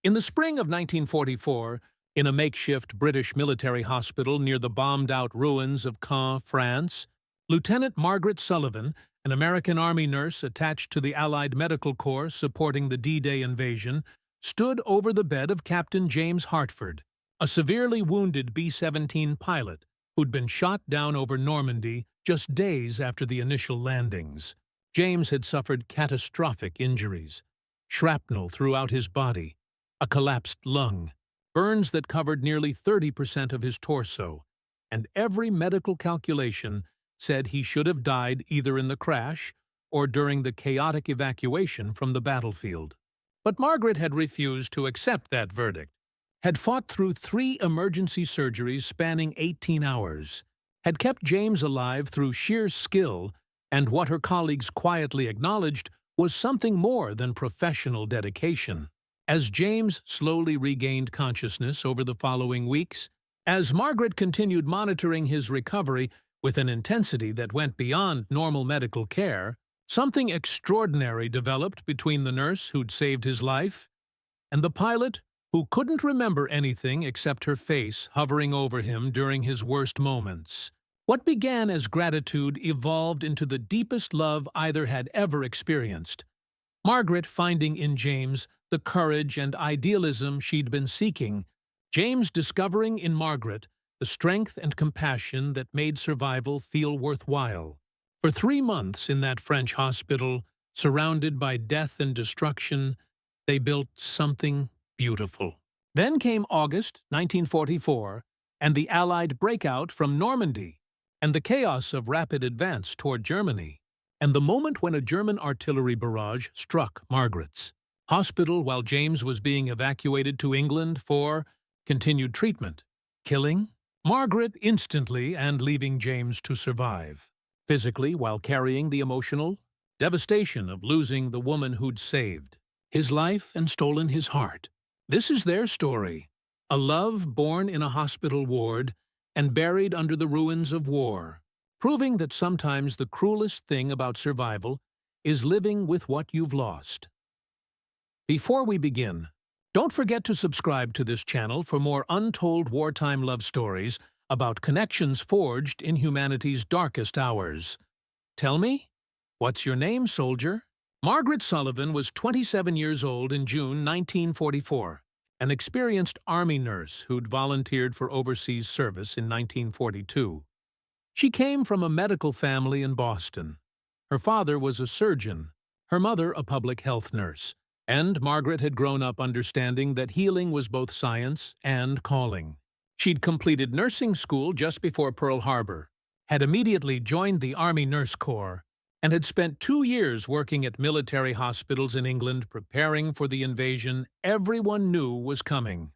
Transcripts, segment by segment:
In the spring of 1944, in a makeshift British military hospital near the bombed-out ruins of Caen, France, Lieutenant Margaret Sullivan, an American Army nurse attached to the Allied Medical Corps supporting the D-Day invasion, stood over the bed of Captain James Hartford, a severely wounded B-17 pilot who'd been shot down over Normandy just days after the initial landings. James had suffered catastrophic injuries, shrapnel throughout his body, a collapsed lung, burns that covered nearly 30% of his torso, and every medical calculation said he should have died either in the crash or during the chaotic evacuation from the battlefield. But Margaret had refused to accept that verdict, had fought through 3 emergency surgeries spanning 18 hours, had kept James alive through sheer skill and what her colleagues quietly acknowledged was something more than professional dedication. As James slowly regained consciousness over the following weeks, as Margaret continued monitoring his recovery with an intensity that went beyond normal medical care, something extraordinary developed between the nurse who'd saved his life and the pilot who couldn't remember anything except her face hovering over him during his worst moments. What began as gratitude evolved into the deepest love either had ever experienced. Margaret finding in James the courage and idealism she'd been seeking, James discovering in Margaret the strength and compassion that made survival feel worthwhile. For 3 months in that French hospital, surrounded by death and destruction, they built something beautiful. Then came August 1944, and the Allied breakout from Normandy, and the chaos of rapid advance toward Germany, and the moment when a German artillery barrage struck Margaret's hospital while James was being evacuated to England for continued treatment, killing Margaret instantly and leaving James to survive, physically while carrying the emotional devastation of losing the woman who'd saved his life and stolen his heart. This is their story, a love born in a hospital ward and buried under the ruins of war, proving that sometimes the cruelest thing about survival is living with what you've lost. Before we begin, don't forget to subscribe to this channel for more untold wartime love stories about connections forged in humanity's darkest hours. Tell me, what's your name, soldier? Margaret Sullivan was 27 years old in June 1944, an experienced Army nurse who'd volunteered for overseas service in 1942. She came from a medical family in Boston. Her father was a surgeon, her mother a public health nurse, and Margaret had grown up understanding that healing was both science and calling. She'd completed nursing school just before Pearl Harbor, had immediately joined the Army Nurse Corps, and had spent 2 years working at military hospitals in England preparing for the invasion everyone knew was coming.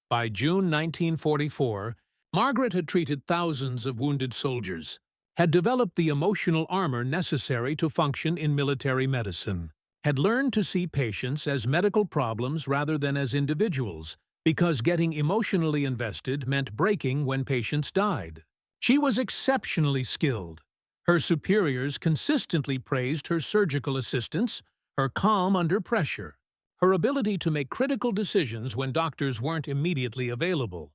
By June 1944, Margaret had treated thousands of wounded soldiers, had developed the emotional armor necessary to function in military medicine, had learned to see patients as medical problems rather than as individuals, because getting emotionally invested meant breaking when patients died. She was exceptionally skilled. Her superiors consistently praised her surgical assistance, her calm under pressure, her ability to make critical decisions when doctors weren't immediately available.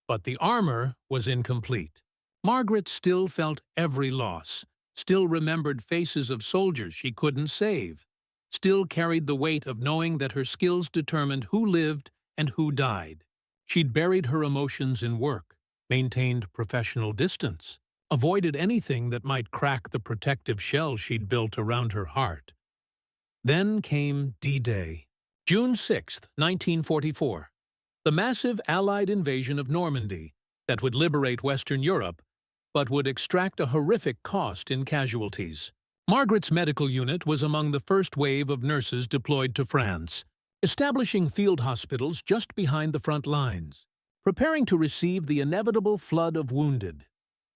But the armor was incomplete. Margaret still felt every loss, still remembered faces of soldiers she couldn't save, still carried the weight of knowing that her skills determined who lived and who died. She'd buried her emotions in work, maintained professional distance, avoided anything that might crack the protective shell she'd built around her heart. Then came D-Day, June 6, 1944, the massive Allied invasion of Normandy that would liberate Western Europe, but would extract a horrific cost in casualties. Margaret's medical unit was among the first wave of nurses deployed to France, establishing field hospitals just behind the front lines, preparing to receive the inevitable flood of wounded.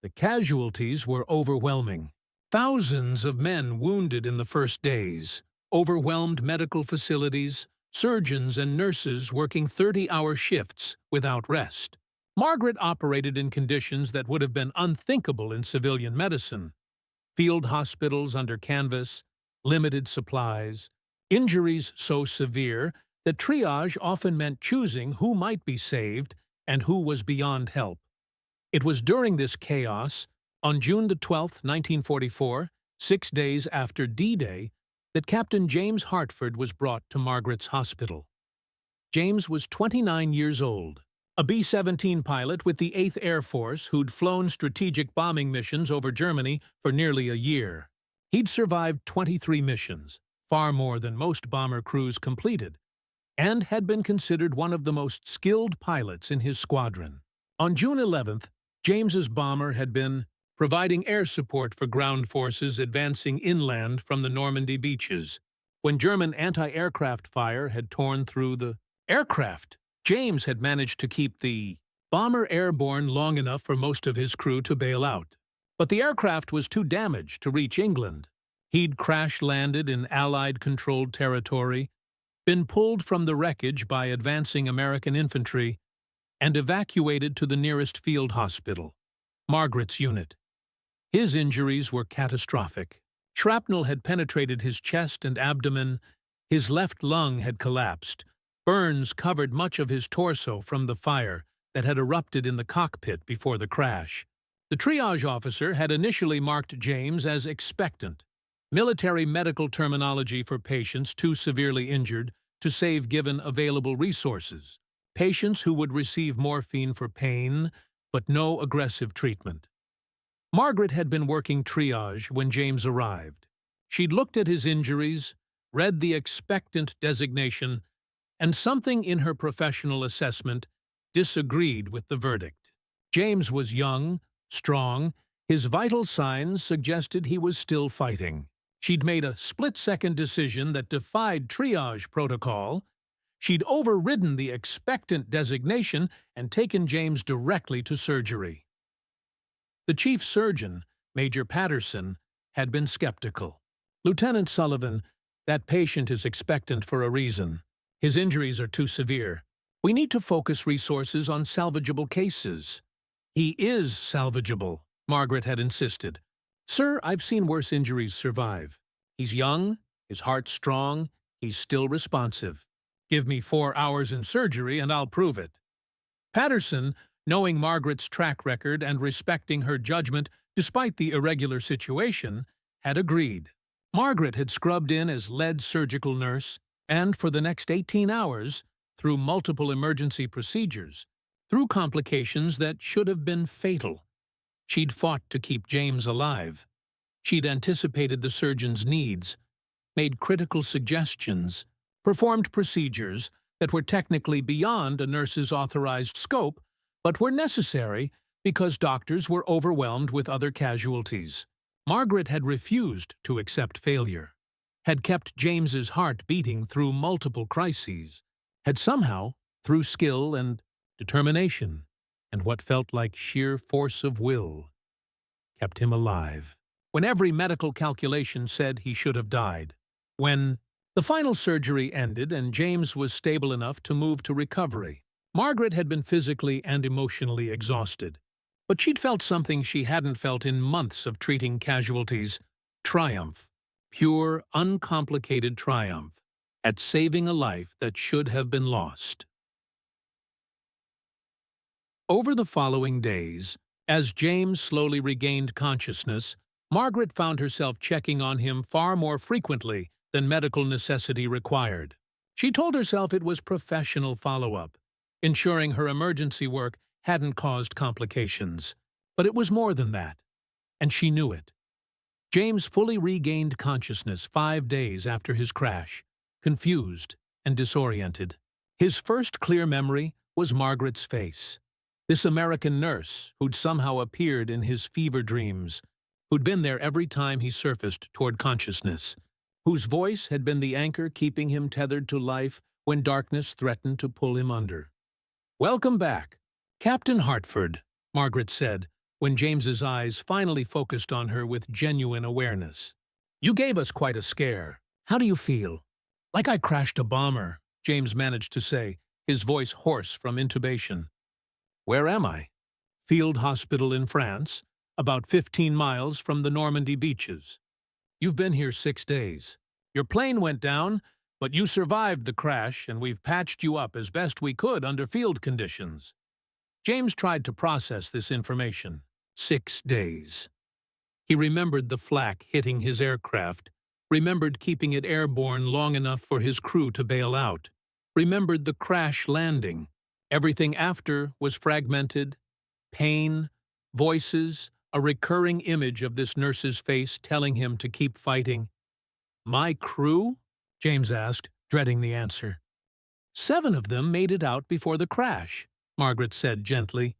The casualties were overwhelming. Thousands of men wounded in the first days, overwhelmed medical facilities, surgeons and nurses working 30-hour shifts without rest. Margaret operated in conditions that would have been unthinkable in civilian medicine. Field hospitals under canvas, limited supplies, injuries so severe that triage often meant choosing who might be saved and who was beyond help. It was during this chaos, on June the 12th, 1944, 6 days after D-Day, that Captain James Hartford was brought to Margaret's hospital. James was 29 years old, a B-17 pilot with the 8th Air Force who'd flown strategic bombing missions over Germany for nearly a year. He'd survived 23 missions, far more than most bomber crews completed, and had been considered one of the most skilled pilots in his squadron. On June 11th, James's bomber had been providing air support for ground forces advancing inland from the Normandy beaches. When German anti-aircraft fire had torn through the aircraft, James had managed to keep the bomber airborne long enough for most of his crew to bail out. But the aircraft was too damaged to reach England. He'd crash-landed in Allied-controlled territory, been pulled from the wreckage by advancing American infantry, and evacuated to the nearest field hospital, Margaret's unit. His injuries were catastrophic. Shrapnel had penetrated his chest and abdomen, his left lung had collapsed, burns covered much of his torso from the fire that had erupted in the cockpit before the crash. The triage officer had initially marked James as expectant, military medical terminology for patients too severely injured to save given available resources, patients who would receive morphine for pain but no aggressive treatment. Margaret had been working triage when James arrived. She'd looked at his injuries, read the expectant designation, and something in her professional assessment disagreed with the verdict. James was young, strong, his vital signs suggested he was still fighting. She'd made a split-second decision that defied triage protocol. She'd overridden the expectant designation and taken James directly to surgery. The chief surgeon, Major Patterson, had been skeptical. "Lieutenant Sullivan, that patient is expectant for a reason. His injuries are too severe. We need to focus resources on salvageable cases." "He is salvageable," Margaret had insisted. "Sir, I've seen worse injuries survive. He's young, his heart's strong, he's still responsive. Give me 4 hours in surgery and I'll prove it." Patterson, knowing Margaret's track record and respecting her judgment despite the irregular situation, had agreed. Margaret had scrubbed in as lead surgical nurse, and for the next 18 hours, through multiple emergency procedures, through complications that should have been fatal, she'd fought to keep James alive. She'd anticipated the surgeon's needs, made critical suggestions, performed procedures that were technically beyond a nurse's authorized scope, but were necessary because doctors were overwhelmed with other casualties. Margaret had refused to accept failure, had kept James's heart beating through multiple crises, had somehow, through skill and determination and what felt like sheer force of will, kept him alive. When every medical calculation said he should have died. When the final surgery ended and James was stable enough to move to recovery, Margaret had been physically and emotionally exhausted. But she'd felt something she hadn't felt in months of treating casualties: triumph. Pure, uncomplicated triumph at saving a life that should have been lost. Over the following days, as James slowly regained consciousness, Margaret found herself checking on him far more frequently than medical necessity required. She told herself it was professional follow-up, ensuring her emergency work hadn't caused complications. But it was more than that, and she knew it. James fully regained consciousness 5 days after his crash, confused and disoriented. His first clear memory was Margaret's face. This American nurse who'd somehow appeared in his fever dreams, who'd been there every time he surfaced toward consciousness, whose voice had been the anchor keeping him tethered to life when darkness threatened to pull him under. "Welcome back, Captain Hartford," Margaret said, when James's eyes finally focused on her with genuine awareness. "You gave us quite a scare. How do you feel?" "Like I crashed a bomber," James managed to say, his voice hoarse from intubation. "Where am I?" "Field hospital in France, about 15 miles from the Normandy beaches. You've been here 6 days. Your plane went down, But you survived the crash, and we've patched you up as best we could under field conditions." James tried to process this information. 6 days. He remembered the flak hitting his aircraft, remembered keeping it airborne long enough for his crew to bail out, remembered the crash landing. Everything after was fragmented, pain, voices, a recurring image of this nurse's face telling him to keep fighting. "My crew?" James asked, dreading the answer. "7 of them made it out before the crash," Margaret said gently.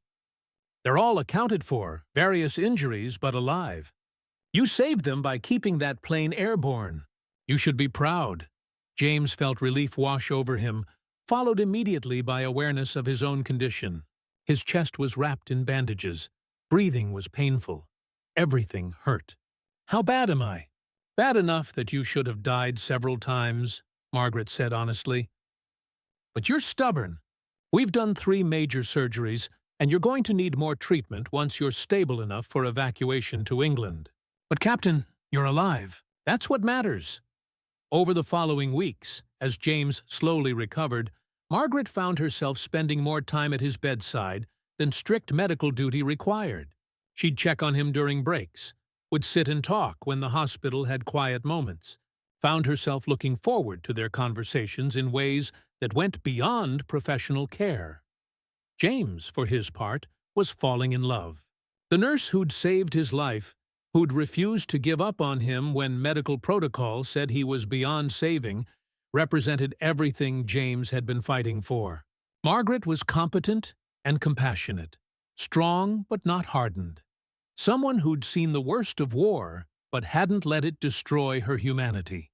"They're all accounted for, various injuries, but alive. You saved them by keeping that plane airborne. You should be proud." James felt relief wash over him, followed immediately by awareness of his own condition. His chest was wrapped in bandages. Breathing was painful. Everything hurt. "How bad am I?" "Bad enough that you should have died several times," Margaret said honestly. "But you're stubborn. We've done 3 major surgeries, and you're going to need more treatment once you're stable enough for evacuation to England. But Captain, you're alive. That's what matters." Over the following weeks, as James slowly recovered, Margaret found herself spending more time at his bedside than strict medical duty required. She'd check on him during breaks, would sit and talk when the hospital had quiet moments, found herself looking forward to their conversations in ways that went beyond professional care. James, for his part, was falling in love. The nurse who'd saved his life, who'd refused to give up on him when medical protocol said he was beyond saving, represented everything James had been fighting for. Margaret was competent and compassionate, strong but not hardened. Someone who'd seen the worst of war, but hadn't let it destroy her humanity.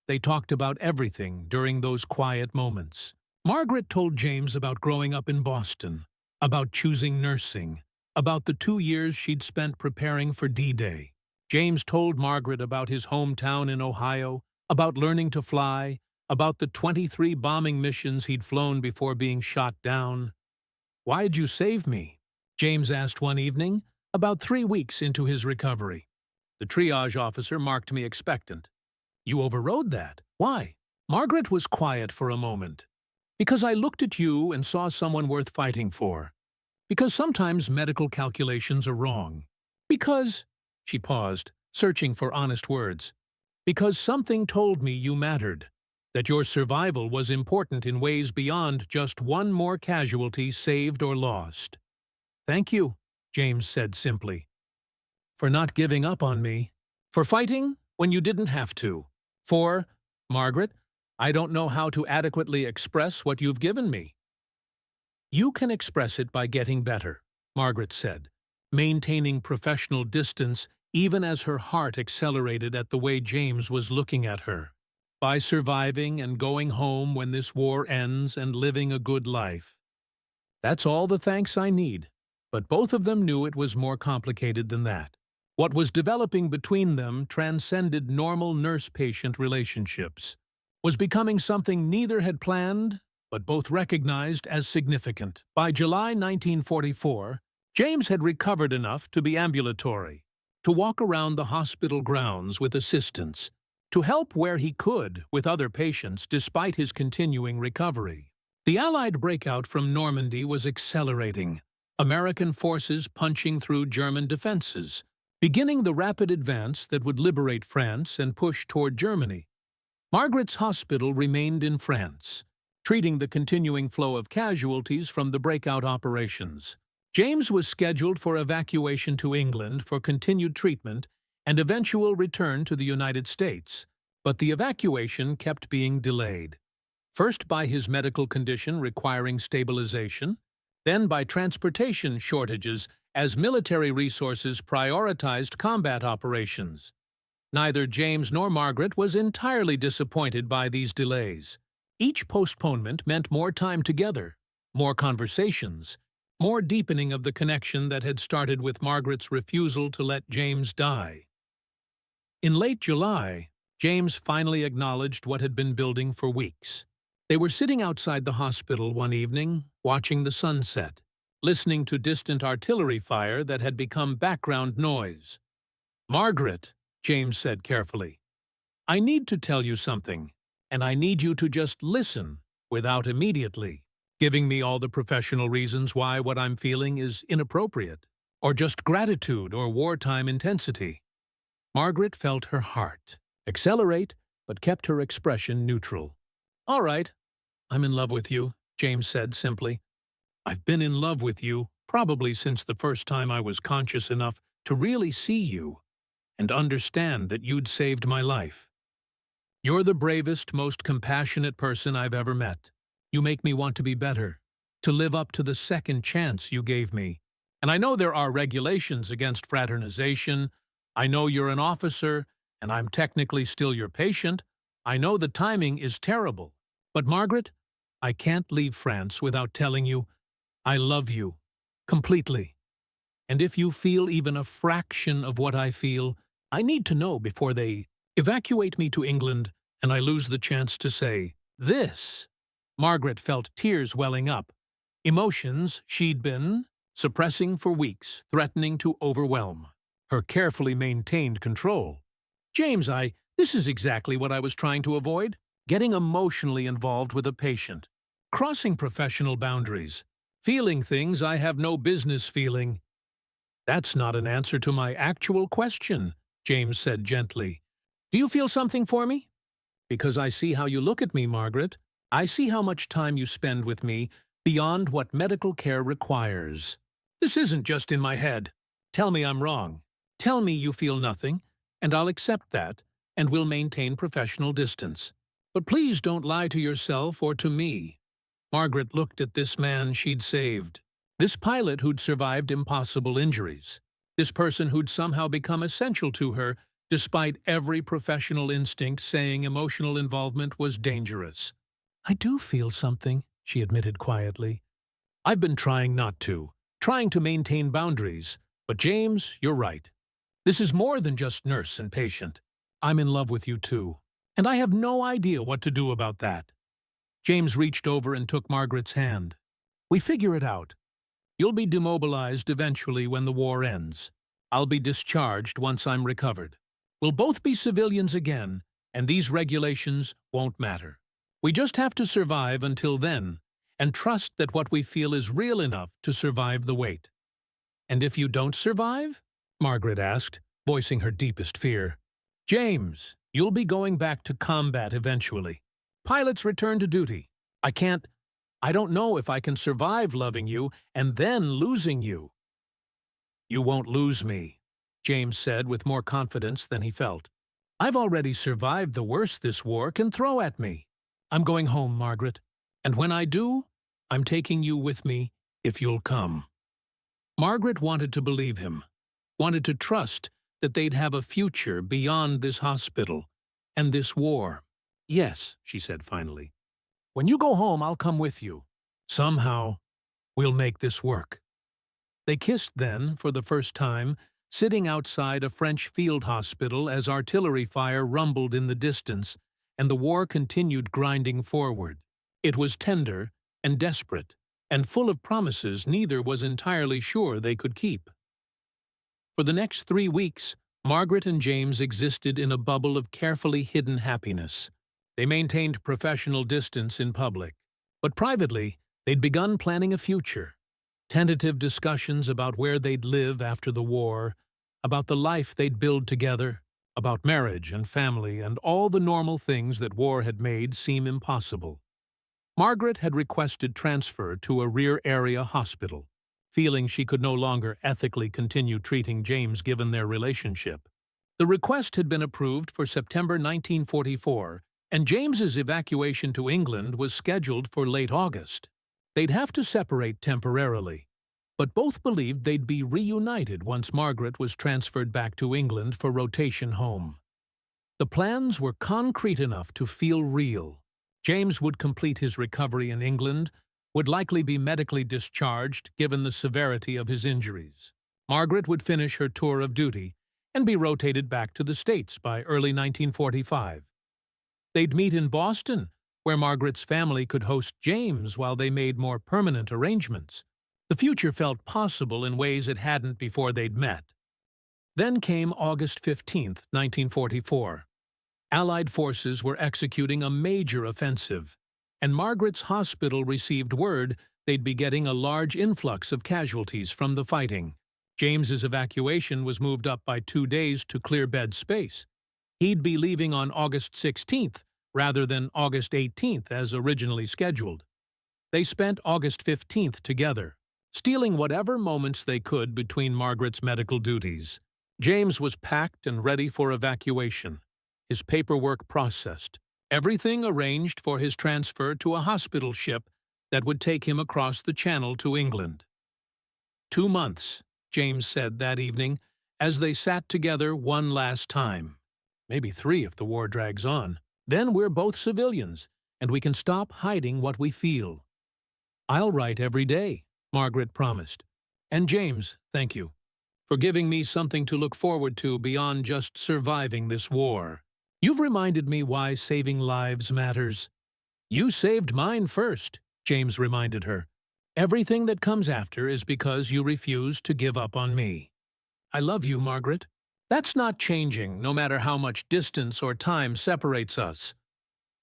They talked about everything during those quiet moments. Margaret told James about growing up in Boston, about choosing nursing, about the 2 years she'd spent preparing for D-Day. James told Margaret about his hometown in Ohio, about learning to fly, about the 23 bombing missions he'd flown before being shot down. "Why'd you save me?" James asked one evening, about 3 weeks into his recovery. "The triage officer marked me expectant." "You overrode that. Why?" Margaret was quiet for a moment. "Because I looked at you and saw someone worth fighting for. Because sometimes medical calculations are wrong. Because—" she paused, searching for honest words. "Because something told me you mattered, that your survival was important in ways beyond just one more casualty saved or lost." "Thank you," James said simply. "For not giving up on me. For fighting when you didn't have to. For, Margaret, I don't know how to adequately express what you've given me." "You can express it by getting better," Margaret said, maintaining professional distance even as her heart accelerated at the way James was looking at her. "By surviving and going home when this war ends and living a good life. That's all the thanks I need." But both of them knew it was more complicated than that. What was developing between them transcended normal nurse-patient relationships, was becoming something neither had planned, but both recognized as significant. By July 1944, James had recovered enough to be ambulatory, to walk around the hospital grounds with assistants, to help where he could with other patients despite his continuing recovery. The Allied breakout from Normandy was accelerating, American forces punching through German defenses, beginning the rapid advance that would liberate France and push toward Germany. Margaret's hospital remained in France, treating the continuing flow of casualties from the breakout operations. James was scheduled for evacuation to England for continued treatment and eventual return to the United States, but the evacuation kept being delayed. First by his medical condition requiring stabilization, then by transportation shortages as military resources prioritized combat operations. Neither James nor Margaret was entirely disappointed by these delays. Each postponement meant more time together, more conversations, more deepening of the connection that had started with Margaret's refusal to let James die. In late July, James finally acknowledged what had been building for weeks. They were sitting outside the hospital one evening, watching the sunset, listening to distant artillery fire that had become background noise. "Margaret," James said carefully, "I need to tell you something, and I need you to just listen without immediately giving me all the professional reasons why what I'm feeling is inappropriate, or just gratitude or wartime intensity. Margaret felt her heart accelerate, but kept her expression neutral. All right, I'm in love with you, James said simply. I've been in love with you probably since the first time I was conscious enough to really see you and understand that you'd saved my life. You're the bravest, most compassionate person I've ever met. You make me want to be better, to live up to the second chance you gave me. And I know there are regulations against fraternization. I know you're an officer, and I'm technically still your patient. I know the timing is terrible. But Margaret, I can't leave France without telling you, I love you, completely. And if you feel even a fraction of what I feel, I need to know before they evacuate me to England and I lose the chance to say, this. Margaret felt tears welling up, emotions she'd been suppressing for weeks, threatening to overwhelm her carefully maintained control. James, this is exactly what I was trying to avoid. Getting emotionally involved with a patient, crossing professional boundaries, feeling things I have no business feeling. That's not an answer to my actual question, James said gently. Do you feel something for me? Because I see how you look at me, Margaret. I see how much time you spend with me beyond what medical care requires. This isn't just in my head. Tell me I'm wrong. Tell me you feel nothing, and I'll accept that, and we'll maintain professional distance. But please don't lie to yourself or to me. Margaret looked at this man she'd saved, this pilot who'd survived impossible injuries, this person who'd somehow become essential to her despite every professional instinct saying emotional involvement was dangerous. I do feel something, she admitted quietly. I've been trying not to, trying to maintain boundaries. But James, you're right. This is more than just nurse and patient. I'm in love with you too. And I have no idea what to do about that. James reached over and took Margaret's hand. We figure it out. You'll be demobilized eventually when the war ends. I'll be discharged once I'm recovered. We'll both be civilians again, and these regulations won't matter. We just have to survive until then, and trust that what we feel is real enough to survive the wait. And if you don't survive? Margaret asked, voicing her deepest fear. James, you'll be going back to combat eventually. Pilots return to duty. I don't know if I can survive loving you and then losing you. You won't lose me, James said with more confidence than he felt. I've already survived the worst this war can throw at me. I'm going home, Margaret, and when I do, I'm taking you with me if you'll come. Margaret wanted to believe him, wanted to trust that they'd have a future beyond this hospital and this war. Yes, she said finally. When you go home, I'll come with you. Somehow, we'll make this work. They kissed then, for the first time, sitting outside a French field hospital as artillery fire rumbled in the distance and the war continued grinding forward. It was tender and desperate, and full of promises neither was entirely sure they could keep. For the next 3 weeks, Margaret and James existed in a bubble of carefully hidden happiness. They maintained professional distance in public, but privately, they'd begun planning a future. Tentative discussions about where they'd live after the war, about the life they'd build together, about marriage and family and all the normal things that war had made seem impossible. Margaret had requested transfer to a rear-area hospital, feeling she could no longer ethically continue treating James given their relationship. The request had been approved for September 1944, and James's evacuation to England was scheduled for late August. They'd have to separate temporarily, but both believed they'd be reunited once Margaret was transferred back to England for rotation home. The plans were concrete enough to feel real. James would complete his recovery in England, would likely be medically discharged given the severity of his injuries. Margaret would finish her tour of duty and be rotated back to the States by early 1945. They'd meet in Boston, where Margaret's family could host James while they made more permanent arrangements. The future felt possible in ways it hadn't before they'd met. Then came August 15, 1944. Allied forces were executing a major offensive, and Margaret's hospital received word they'd be getting a large influx of casualties from the fighting. James's evacuation was moved up by 2 days to clear bed space. He'd be leaving on August 16th rather than August 18th as originally scheduled. They spent August 15th together, stealing whatever moments they could between Margaret's medical duties. James was packed and ready for evacuation, his paperwork processed, everything arranged for his transfer to a hospital ship that would take him across the Channel to England. 2 months, James said that evening, as they sat together one last time. Maybe 3 if the war drags on. Then we're both civilians, and we can stop hiding what we feel. I'll write every day, Margaret promised. And James, thank you, for giving me something to look forward to beyond just surviving this war. You've reminded me why saving lives matters. You saved mine first, James reminded her. Everything that comes after is because you refuse to give up on me. I love you, Margaret. That's not changing, no matter how much distance or time separates us.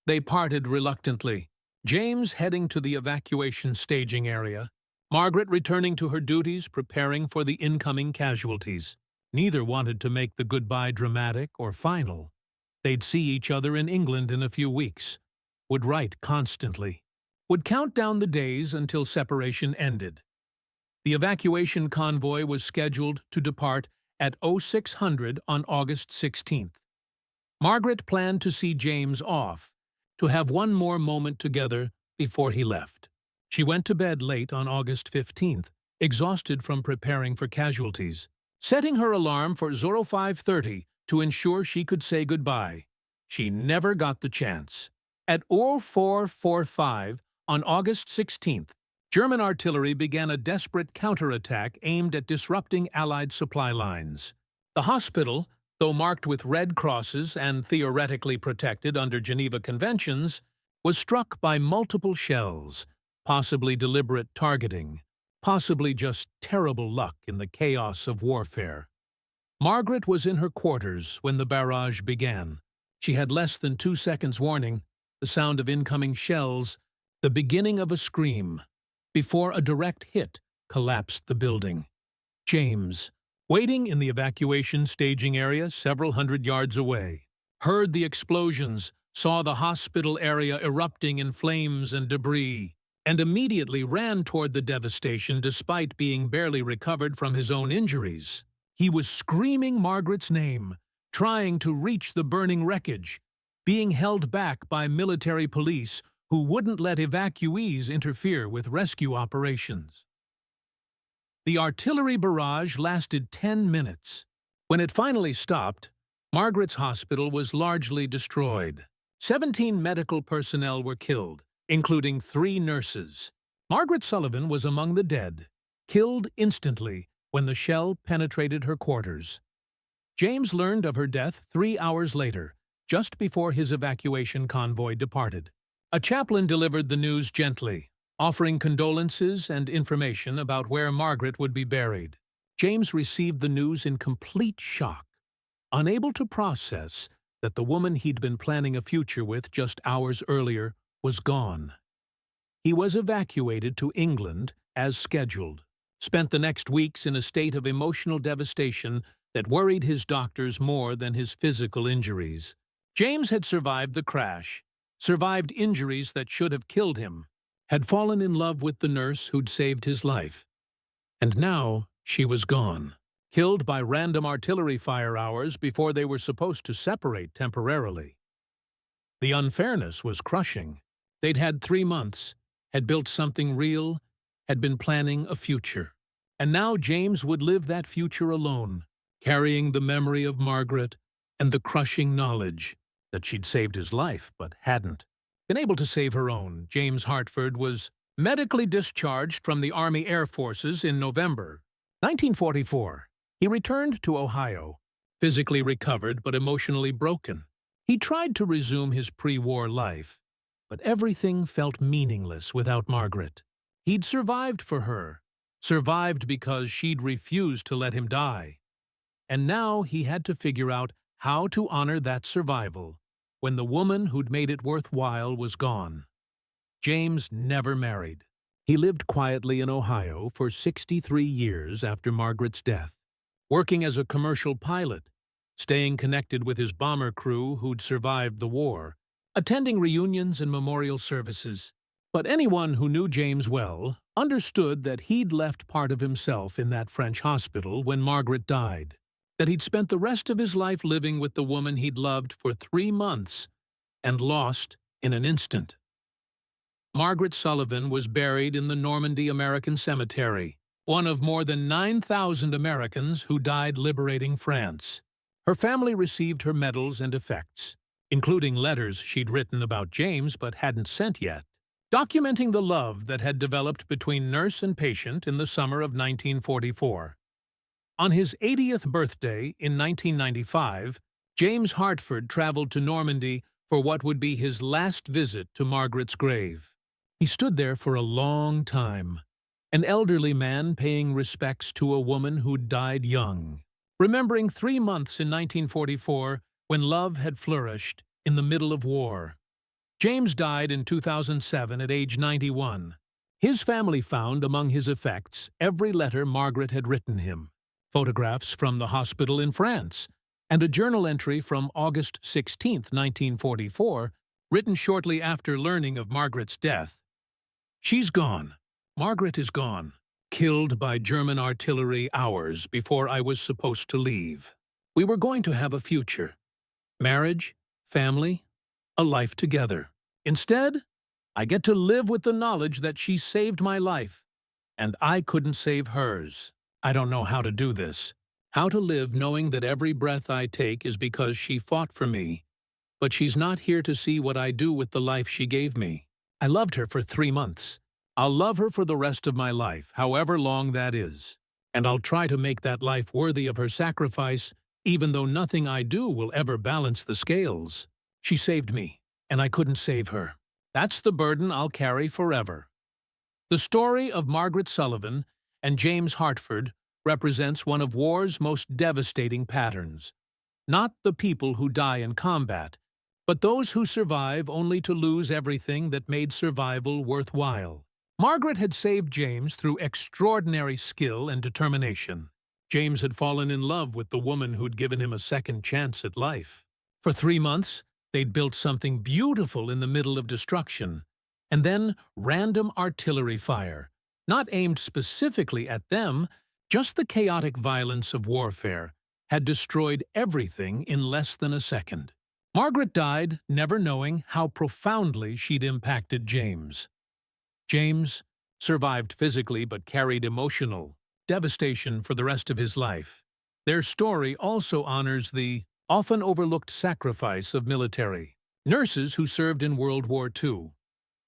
They parted reluctantly, James heading to the evacuation staging area, Margaret returning to her duties, preparing for the incoming casualties. Neither wanted to make the goodbye dramatic or final. They'd see each other in England in a few weeks, would write constantly, would count down the days until separation ended. The evacuation convoy was scheduled to depart at 0600 on August 16th. Margaret planned to see James off, to have one more moment together before he left. She went to bed late on August 15th, exhausted from preparing for casualties, setting her alarm for 0530 to ensure she could say goodbye. She never got the chance. At 0445 on August 16th, German artillery began a desperate counterattack aimed at disrupting Allied supply lines. The hospital, though marked with red crosses and theoretically protected under Geneva Conventions, was struck by multiple shells, possibly deliberate targeting, possibly just terrible luck in the chaos of warfare. Margaret was in her quarters when the barrage began. She had less than 2 seconds warning, the sound of incoming shells, the beginning of a scream, before a direct hit collapsed the building. James, waiting in the evacuation staging area several hundred yards away, heard the explosions, saw the hospital area erupting in flames and debris, and immediately ran toward the devastation despite being barely recovered from his own injuries. He was screaming Margaret's name, trying to reach the burning wreckage, being held back by military police who wouldn't let evacuees interfere with rescue operations. The artillery barrage lasted 10 minutes. When it finally stopped, Margaret's hospital was largely destroyed. 17 medical personnel were killed, including 3 nurses. Margaret Sullivan was among the dead, killed instantly when the shell penetrated her quarters. James learned of her death 3 hours later, just before his evacuation convoy departed. A chaplain delivered the news gently, offering condolences and information about where Margaret would be buried. James received the news in complete shock, unable to process that the woman he'd been planning a future with just hours earlier was gone. He was evacuated to England as scheduled, spent the next weeks in a state of emotional devastation that worried his doctors more than his physical injuries. James had survived the crash, survived injuries that should have killed him, had fallen in love with the nurse who'd saved his life. And now she was gone, killed by random artillery fire hours before they were supposed to separate temporarily. The unfairness was crushing. They'd had 3 months, had built something real, had been planning a future. And now James would live that future alone, carrying the memory of Margaret and the crushing knowledge that she'd saved his life but hadn't been able to save her own. James Hartford was medically discharged from the Army Air Forces in November 1944. He returned to Ohio, physically recovered but emotionally broken. He tried to resume his pre-war life, but everything felt meaningless without Margaret. He'd survived for her, survived because she'd refused to let him die. And now he had to figure out how to honor that survival when the woman who'd made it worthwhile was gone. James never married. He lived quietly in Ohio for 63 years after Margaret's death, working as a commercial pilot, staying connected with his bomber crew who'd survived the war, attending reunions and memorial services. But anyone who knew James well understood that he'd left part of himself in that French hospital when Margaret died, that he'd spent the rest of his life living with the woman he'd loved for 3 months and lost in an instant. Margaret Sullivan was buried in the Normandy American Cemetery, one of more than 9,000 Americans who died liberating France. Her family received her medals and effects, including letters she'd written about James but hadn't sent yet, documenting the love that had developed between nurse and patient in the summer of 1944. On his 80th birthday in 1995, James Hartford traveled to Normandy for what would be his last visit to Margaret's grave. He stood there for a long time, an elderly man paying respects to a woman who'd died young, remembering 3 months in 1944 when love had flourished in the middle of war. James died in 2007 at age 91. His family found among his effects every letter Margaret had written him, photographs from the hospital in France, and a journal entry from August 16, 1944, written shortly after learning of Margaret's death. "She's gone. Margaret is gone, killed by German artillery hours before I was supposed to leave. We were going to have a future. Marriage, family, a life together. Instead, I get to live with the knowledge that she saved my life, and I couldn't save hers. I don't know how to do this. How to live knowing that every breath I take is because she fought for me, but she's not here to see what I do with the life she gave me. I loved her for 3 months. I'll love her for the rest of my life, however long that is. And I'll try to make that life worthy of her sacrifice, even though nothing I do will ever balance the scales. She saved me, and I couldn't save her. That's the burden I'll carry forever." The story of Margaret Sullivan and James Hartford represents one of war's most devastating patterns. Not the people who die in combat, but those who survive only to lose everything that made survival worthwhile. Margaret had saved James through extraordinary skill and determination. James had fallen in love with the woman who'd given him a second chance at life. For 3 months, they'd built something beautiful in the middle of destruction. And then random artillery fire, not aimed specifically at them, just the chaotic violence of warfare, had destroyed everything in less than a second. Margaret died, never knowing how profoundly she'd impacted James. James survived physically but carried emotional devastation for the rest of his life. Their story also honors the often overlooked sacrifice of military nurses who served in World War II.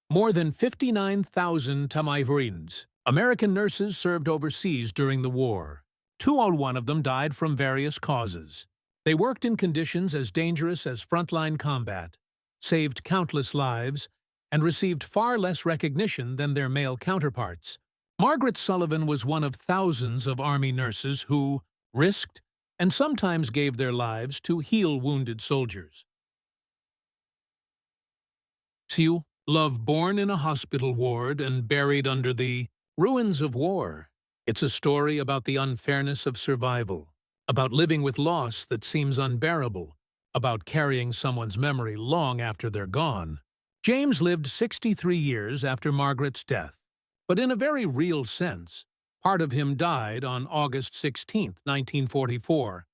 More than 59,000 Tamaivrins, American nurses, served overseas during the war. 201 of them died from various causes. They worked in conditions as dangerous as frontline combat, saved countless lives, and received far less recognition than their male counterparts. Margaret Sullivan was one of thousands of Army nurses who risked and sometimes gave their lives to heal wounded soldiers. Love born in a hospital ward and buried under the ruins of war. It's a story about the unfairness of survival, about living with loss that seems unbearable, about carrying someone's memory long after they're gone. James lived 63 years after Margaret's death, but in a very real sense, part of him died on August 16, 1944,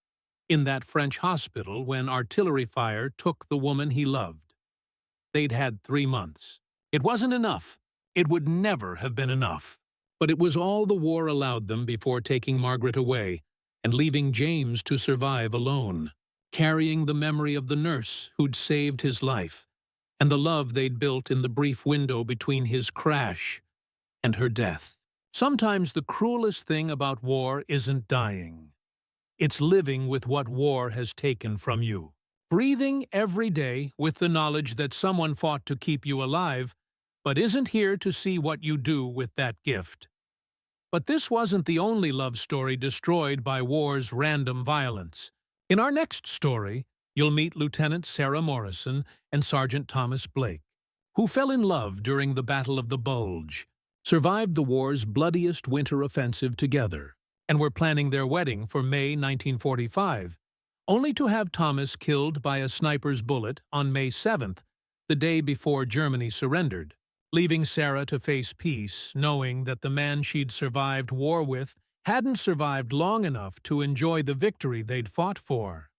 in that French hospital when artillery fire took the woman he loved. They'd had 3 months. It wasn't enough. It would never have been enough. But it was all the war allowed them before taking Margaret away and leaving James to survive alone, carrying the memory of the nurse who'd saved his life and the love they'd built in the brief window between his crash and her death. Sometimes the cruelest thing about war isn't dying. It's living with what war has taken from you. Breathing every day with the knowledge that someone fought to keep you alive, but isn't here to see what you do with that gift. But this wasn't the only love story destroyed by war's random violence. In our next story, you'll meet Lieutenant Sarah Morrison and Sergeant Thomas Blake, who fell in love during the Battle of the Bulge, survived the war's bloodiest winter offensive together, and were planning their wedding for May 1945, only to have Thomas killed by a sniper's bullet on May 7th, the day before Germany surrendered, leaving Sarah to face peace, knowing that the man she'd survived war with hadn't survived long enough to enjoy the victory they'd fought for.